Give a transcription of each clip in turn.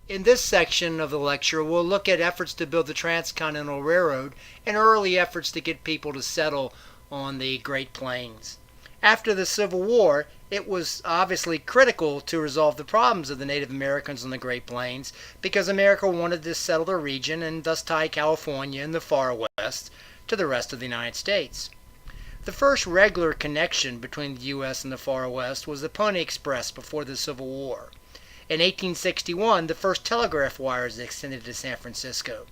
In this section of the lecture, we'll look at efforts to build the Transcontinental Railroad and early efforts to get people to settle on the Great Plains. After the Civil War, it was obviously critical to resolve the problems of the Native Americans on the Great Plains because America wanted to settle the region and thus tie California and the far west to the rest of the United States. The first regular connection between the U.S. and the far west was the Pony Express before the Civil War. In 1861, the first telegraph wires extended to San Francisco.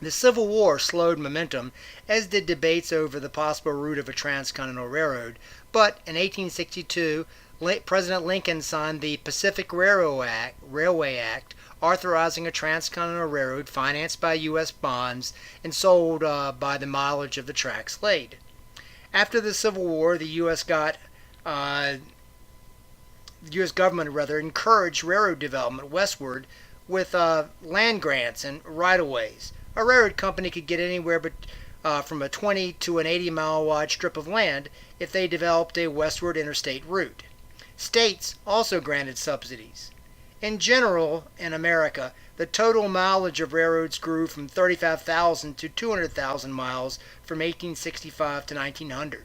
The Civil War slowed momentum, as did debates over the possible route of a transcontinental railroad, but in 1862, President Lincoln signed the Pacific Railway Act, authorizing a transcontinental railroad financed by U.S. bonds and sold by the mileage of the tracks laid. After the Civil War, the U.S. government encouraged railroad development westward with land grants and right-of-ways. A railroad company could get anywhere from a 20 to an 80-mile wide strip of land if they developed a westward interstate route. States also granted subsidies. In general, in America, the total mileage of railroads grew from 35,000 to 200,000 miles from 1865 to 1900.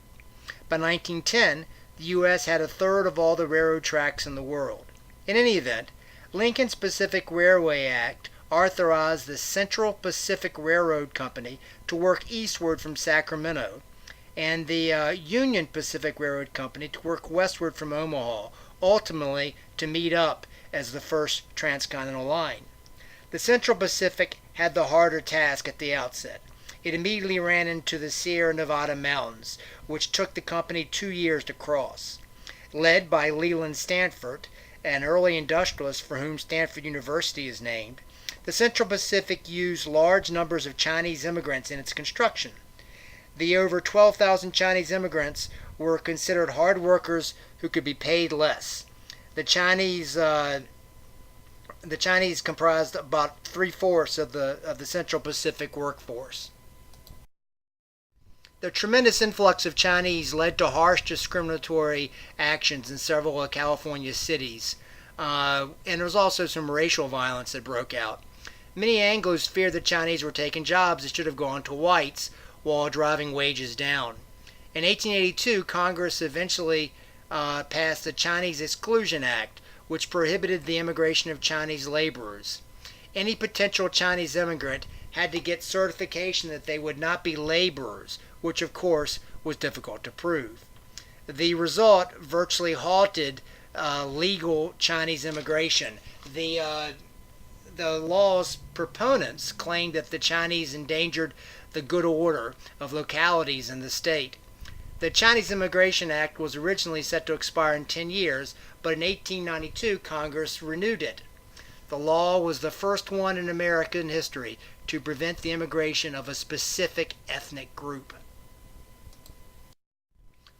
By 1910, the U.S. had a third of all the railroad tracks in the world. In any event, Lincoln's Pacific Railway Act authorized the Central Pacific Railroad Company to work eastward from Sacramento, and the Union Pacific Railroad Company to work westward from Omaha, ultimately to meet up as the first transcontinental line. The Central Pacific had the harder task at the outset. It immediately ran into the Sierra Nevada mountains, which took the company 2 years to cross. Led by Leland Stanford, an early industrialist for whom Stanford University is named, the Central Pacific used large numbers of Chinese immigrants in its construction. The over 12,000 Chinese immigrants were considered hard workers who could be paid less. The Chinese comprised about 3/4 of the Central Pacific workforce. The tremendous influx of Chinese led to harsh discriminatory actions in several of California's cities, and there was also some racial violence that broke out. Many Anglos feared the Chinese were taking jobs that should have gone to whites while driving wages down. In 1882, Congress eventually passed the Chinese Exclusion Act, which prohibited the immigration of Chinese laborers. Any potential Chinese immigrant had to get certification that they would not be laborers, which of course was difficult to prove. The result virtually halted legal Chinese immigration. The law's proponents claimed that the Chinese endangered the good order of localities in the state. The Chinese Immigration Act was originally set to expire in 10 years, but in 1892 Congress renewed it. The law was the first one in American history to prevent the immigration of a specific ethnic group.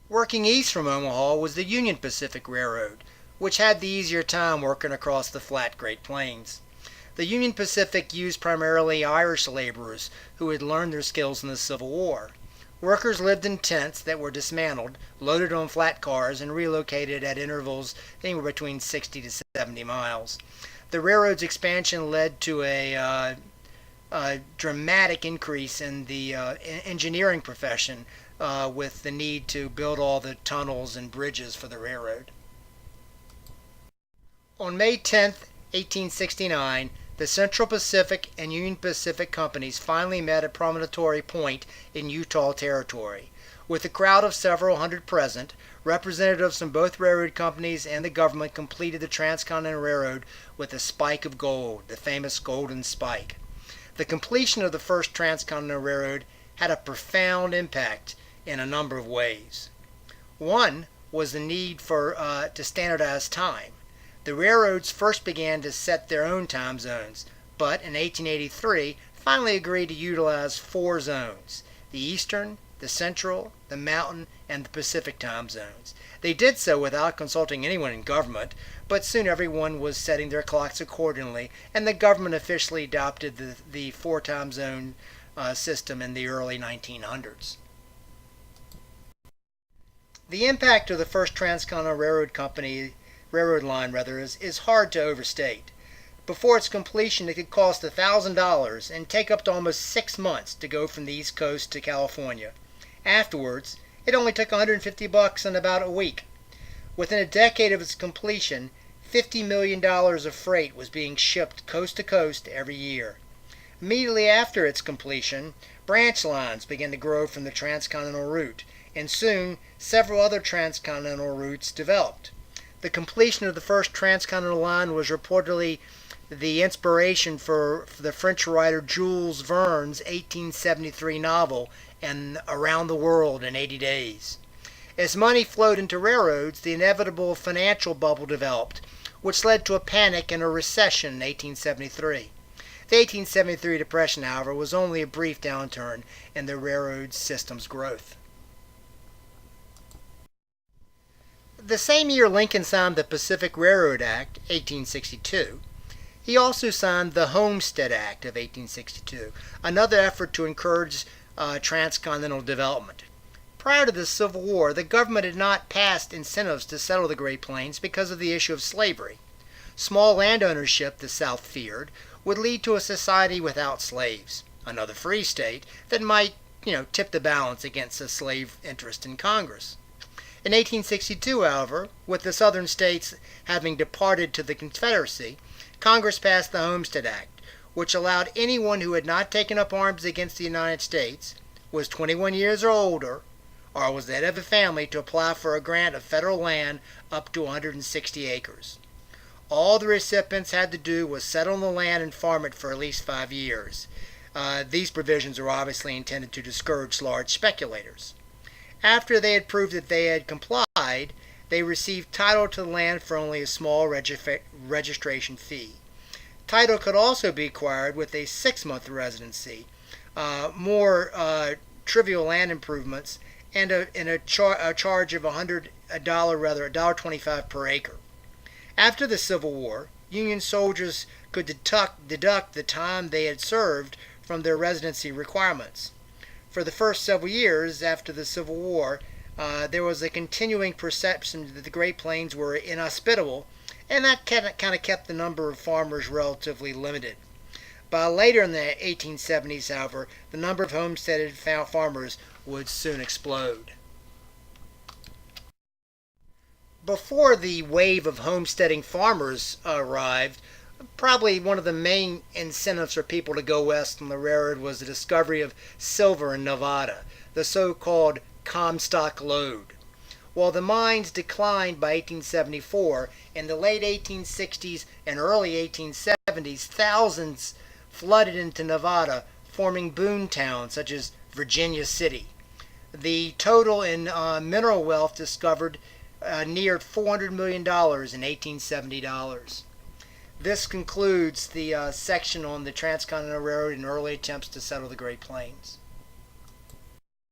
Working east from Omaha was the Union Pacific Railroad, which had the easier time working across the flat Great Plains. The Union Pacific used primarily Irish laborers who had learned their skills in the Civil War. Workers lived in tents that were dismantled, loaded on flat cars, and relocated at intervals anywhere between 60 to 70 miles. The railroad's expansion led to a dramatic increase in the engineering profession with the need to build all the tunnels and bridges for the railroad. On May 10, 1869, the Central Pacific and Union Pacific companies finally met at Promontory Point in Utah Territory. With a crowd of several hundred present, representatives from both railroad companies and the government completed the Transcontinental Railroad with a spike of gold, the famous Golden Spike. The completion of the first Transcontinental Railroad had a profound impact in a number of ways. One was the need to standardize time. The railroads first began to set their own time zones, but in 1883 finally agreed to utilize 4 zones: the Eastern, the Central, the Mountain, and the Pacific time zones. They did so without consulting anyone in government, but soon everyone was setting their clocks accordingly, and the government officially adopted the 4 time zone system in the early 1900s. The impact of the first Transcontinental Railroad line is hard to overstate. Before its completion, it could cost $1,000 and take up to almost 6 months to go from the East Coast to California. Afterwards, it only took $150 in about a week. Within a decade of its completion, $50 million of freight was being shipped coast to coast every year. Immediately after its completion, branch lines began to grow from the Transcontinental route, and soon several other transcontinental routes developed. The completion of the first transcontinental line was reportedly the inspiration for the French writer Jules Verne's 1873 novel, and Around the World in 80 Days. As money flowed into railroads, the inevitable financial bubble developed, which led to a panic and a recession in 1873. The 1873 Depression, however, was only a brief downturn in the railroad system's growth. The same year Lincoln signed the Pacific Railroad Act, 1862, he also signed the Homestead Act of 1862, another effort to encourage transcontinental development. Prior to the Civil War, the government had not passed incentives to settle the Great Plains because of the issue of slavery. Small land ownership, the South feared, would lead to a society without slaves, another free state that might, tip the balance against a slave interest in Congress. In 1862, however, with the southern states having departed to the Confederacy, Congress passed the Homestead Act, which allowed anyone who had not taken up arms against the United States, was 21 years or older, or was the head of a family to apply for a grant of federal land up to 160 acres. All the recipients had to do was settle on the land and farm it for at least 5 years. These provisions were obviously intended to discourage large speculators. After they had proved that they had complied, they received title to the land for only a small registration fee. Title could also be acquired with a 6-month residency, more trivial land improvements, and a charge of $1.25 per acre. After the Civil War, Union soldiers could deduct the time they had served from their residency requirements. For the first several years after the Civil War, there was a continuing perception that the Great Plains were inhospitable, and that kind of kept the number of farmers relatively limited. By later in the 1870s, however, the number of homesteaded farmers would soon explode. Before the wave of homesteading farmers arrived, probably one of the main incentives for people to go west on the railroad was the discovery of silver in Nevada, the so-called Comstock Lode. While the mines declined by 1874, in the late 1860s and early 1870s, thousands flooded into Nevada, forming boom towns such as Virginia City. The total in mineral wealth discovered neared $400 million in 1870 dollars. This concludes the section on the Transcontinental Railroad and early attempts to settle the Great Plains.